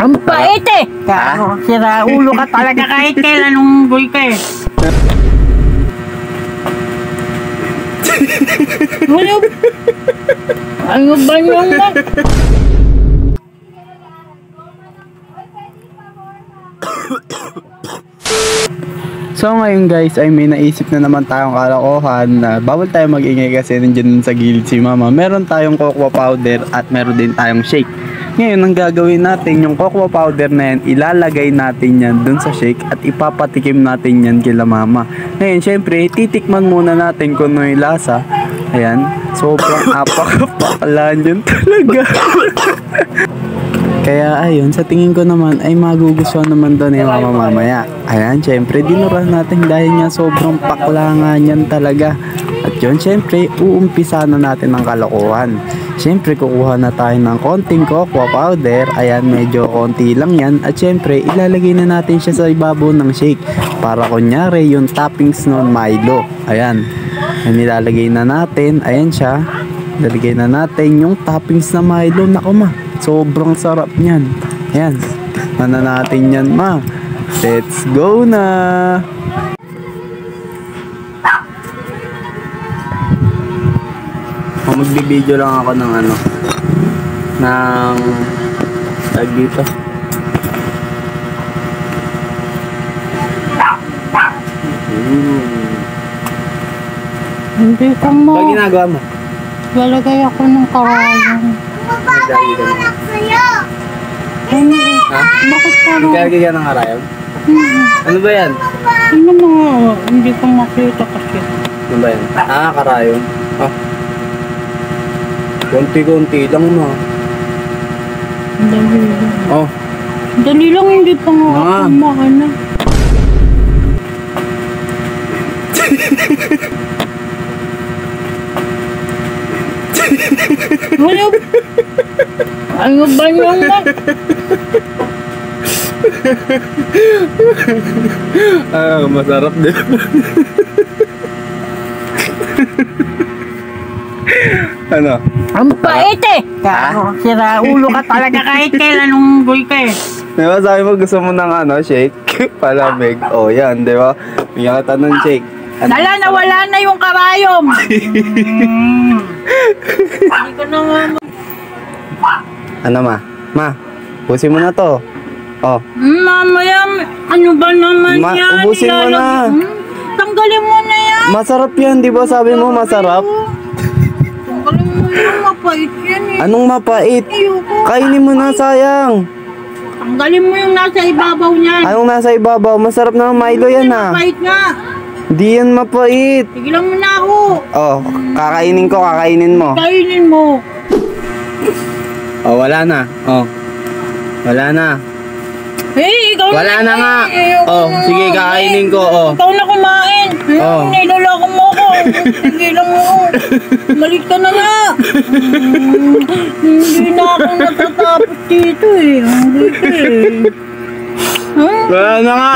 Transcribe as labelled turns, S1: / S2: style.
S1: Ang pait eh! Sira ulo ka talaga kahit kailan nung boy ka eh. Ano ba yung
S2: So ngayon guys ay may naisip na naman tayong kalokohan na bawal tayo mag-ingay kasi nandiyan sa gilid si mama. Meron tayong cocoa powder at meron din tayong shake. Ngayon ang gagawin natin yung cocoa powder na yan, ilalagay natin yan dun sa shake at ipapatikim natin yan kila mama. Ngayon syempre titikman muna natin kung ano yung lasa. Ayan, sobrang apakapalaan yun talaga. Kaya ayun, sa tingin ko naman ay magugustuhan naman doon ni mama mamaya. Ayan, syempre dinura natin dahil nga sobrang pakla nga yan talaga. At yun, syempre uumpisa na natin ang kalokohan. Syempre kukuha na tayo ng konting cocoa powder. Ayan, medyo konti lang yan. At syempre ilalagay na natin siya sa ibabaw ng shake para kunyari yung toppings nun Milo. Ayan, nilalagay na natin. Ayan siya, lalagay na natin yung toppings na Milo. Naku ma, sobrang sarap niyan. Ayan, ano natin yan ma. Let's go na. Magbibideo lang ako ng ano, ng tag dito.
S1: Hindi ka mo.
S2: Ba ginagawa mo?
S1: Lalagay ako ng kawayan.
S2: Nagdagi ka na. Ha?
S1: Bakit parang?
S2: Nagdagi ka ng karayom? Ano ba yan?
S1: Ano mga, hindi ko makita kasi.
S2: Ano ba yan? Ah, karayom. Ah. Konti-konti lang mo.
S1: Dali lang.
S2: Oh.
S1: Dali lang, hindi pa nga ako kumain na. Ano ba yung
S2: Ah, masarap din. Ano?
S1: Ang pait eh! Sira ulo ka talaga kahit kailan nung boy ka eh.
S2: Diba sabi mo gusto mo ng ano, shake? Palamig. Oh, yan, diba? Bigyan kita ng shake.
S1: Dala, nawala na yung karayom! Hindi ko na nga
S2: Ano ma? Ma, ubusin mo na to. Oh.
S1: Mamaya, ano ba naman yan?
S2: Ubusin mo na.
S1: Tanggalin mo na yan.
S2: Masarap yan, di ba sabi mo masarap?
S1: Tanggalin mo yung mapait yan eh.
S2: Anong mapait?
S1: Ayoko.
S2: Kainin mo na, sayang.
S1: Tanggalin mo yung nasa ibabaw niyan.
S2: Anong nasa ibabaw? Masarap na Milo yan ah.
S1: Mapait nga.
S2: Di yan mapait.
S1: Tigilan mo na ako.
S2: Oh, kakainin ko, kakainin mo.
S1: Kainin mo.
S2: Oh, wala na. Oh. Wala na.
S1: Hey, ikaw
S2: Wala na nga.
S1: Ayoko
S2: Oh,
S1: na
S2: sige,
S1: kumain.
S2: kakainin ko. Oh.
S1: Ikaw na kumain.
S2: Oh.
S1: Niloloko mo ako. Tigilan mo ako. Malit ka na nga. Hindi na ako natatapos dito eh. Hindi eh. Huh?
S2: Wala na nga.